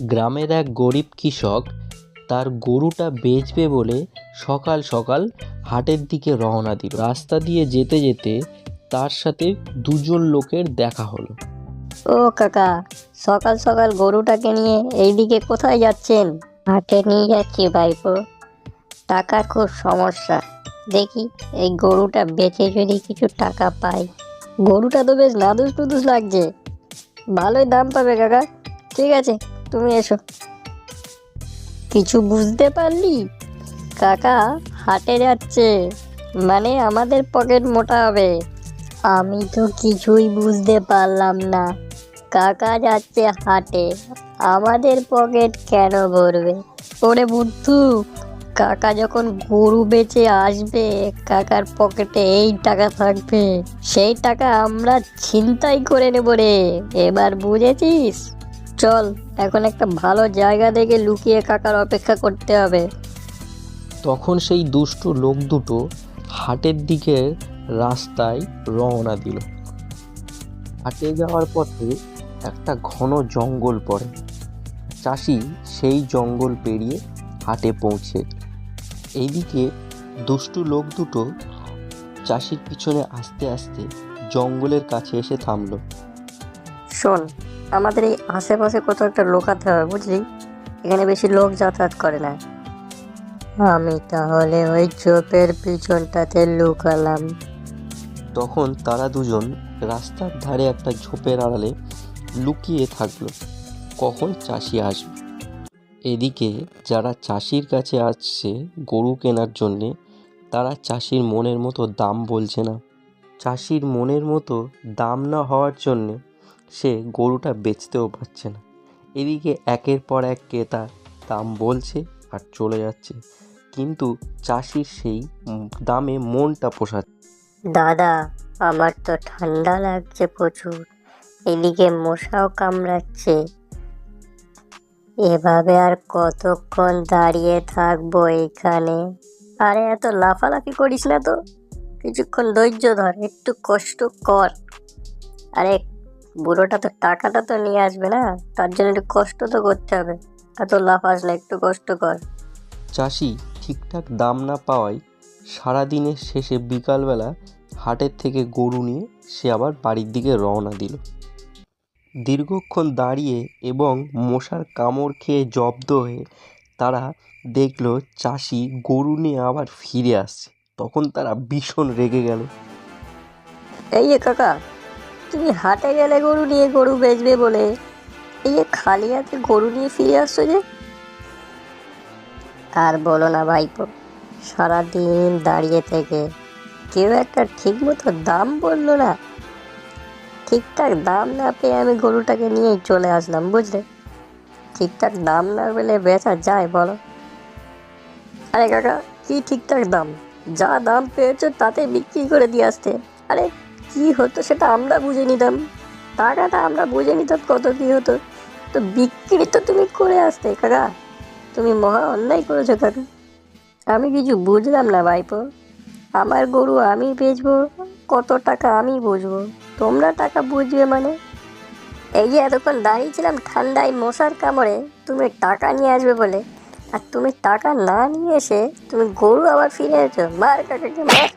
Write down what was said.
গ্রামের এক গরিব কৃষক তার গরুটা বেচবে বলে সকাল সকাল হাটের দিকে রওনা দিল। রাস্তা দিয়ে যেতে যেতে তার সাথে দুজন লোকের দেখা হলো। ও কাকা, সকাল সকাল গরুটাকে নিয়ে এইদিকে কোথায় যাচ্ছেন? হাটে নিয়ে যাচ্ছি ভাইপো, টাকার খুব সমস্যা। দেখি এই গরুটা বেচে যদি কিছু টাকা পাই। গরুটা তো বেশ নাদুস নুদুস লাগছে, ভালোই দাম পাবে কাকা। ঠিক আছে, তুমি এসো। কিছু বুঝতে পারলি কাকা? হাটে যাচ্ছে মানে আমাদের পকেট মোটা হবে। আমি তো কিছুই বুঝতে পারলাম না। কাকা যাচ্ছে হাটে, আমাদের পকেট কেন ভরবে? ওরে বুদ্ধু, কাকা যখন গরু বেচে আসবে কাকার পকেটে এই টাকা থাকবে, সেই টাকা আমরা ছিনতাই করে নেব রে। এবার বুঝেছিস? চল এখন একটা ভালো জায়গা দেখে লুকিয়ে কাকার অপেক্ষা করতে হবে। তখন সেই দুষ্টু লোক দুটো হাটের দিকের রাস্তায় রওনা দিল। হাটে যাওয়ার পথে একটা ঘন জঙ্গল পড়ে। চাষি সেই জঙ্গল পেরিয়ে হাটে পৌঁছে। এইদিকে দুষ্টু লোক দুটো চাষির পিছনে আস্তে আস্তে জঙ্গলের কাছে এসে থামলো। শোন, আমাদের এই আশেপাশে কোথাও একটা লোকাতে হবে, বুঝলি? এখানে বেশি লোক যাতায়াত করে না। আমি তাহলে ওই চোপের পিছনটাতে লুকালাম। তখন তারা দুজন রাস্তার ধারে একটা ঝোপের আড়ালে লুকিয়ে থাকলো, কখন চাষি আসবে। এদিকে যারা চাষির কাছে আসছে গরু কেনার জন্যে, তারা চাষির মনের মতো দাম বলছে না। চাষির মনের মতো দাম না হওয়ার জন্যে সে গরুটা বেচতেও পারছে না। এদিকে একের পর এক ক্রেতা দাম বলছে আর চলে যাচ্ছে, কিন্তু চাষির সেই দামে মনটা পোষাচ্ছে। দাদা, আমার তো ঠান্ডা লাগছে প্রচুর, এদিকে মশাও কামড়াচ্ছে। এভাবে আর কতক্ষণ দাঁড়িয়ে থাকবো এখানে? আরে এত লাফালাফি করিস না তো, কিছুক্ষণ ধৈর্য ধর, একটু কষ্ট কর। আরে বুড়োটা তো টাকাটা তো নিয়ে আসবে না, তার জন্য একটু কষ্ট তো করতে হবে। এত লাফাস না, একটু কষ্ট কর। চাষি ঠিকঠাক দাম না পাওয়ায় সারাদিনের শেষে বিকালবেলা হাটের থেকে গরু নিয়ে সে আবার বাড়ির দিকে রওনা দিল। দীর্ঘক্ষণ দাঁড়িয়ে এবং মশার কামড় খেয়ে জব্দ হয়ে তারা দেখলো চাষি গরু নিয়ে আবার ফিরে আসছে। তখন তারা ভীষণ রেগে গেল। এই যে কাকা, তুমি হাটে গেলে গরু নিয়ে, গরু বেচবে বলে, এই যে খালি হাতে গরু নিয়ে ফিরে আসছো যে? আর বলো না ভাইপো, সারাদিন দাঁড়িয়ে থেকে কেউ একটা ঠিক মতো দাম বললো না। ঠিকঠাক দাম না পেয়ে আমি গরুটাকে নিয়েই চলে আসলাম, বুঝলে? ঠিকঠাক দাম না পেলে বেচা যায় বলো? আরে কাকা, কি ঠিকঠাক দাম? যা দাম পেয়েছো তাতে বিক্রি করে দিয়ে আসতে। আরে কি হতো সেটা আমরা বুঝে নিতাম, টাকাটা আমরা বুঝে নিতাম কত কি হতো, তো বিক্রি তো তুমি করে আসতে কাকা। তুমি মহা অন্যায় করেছো কাকা। আমি কিছু বুঝলাম না ভাইপো। আমার গরু আমি বেচবো, কত টাকা আমি বুঝবো, তোমরা টাকা বুঝবে মানে? এই যে এতক্ষণ দাঁড়িয়েছিলাম ঠান্ডায় মশার কামড়ে, তুমি টাকা নিয়ে আসবে বলে, আর তুমি টাকা না নিয়ে এসে তুমি গরু আবার ফিরে এসো। মার কাকাকে মার।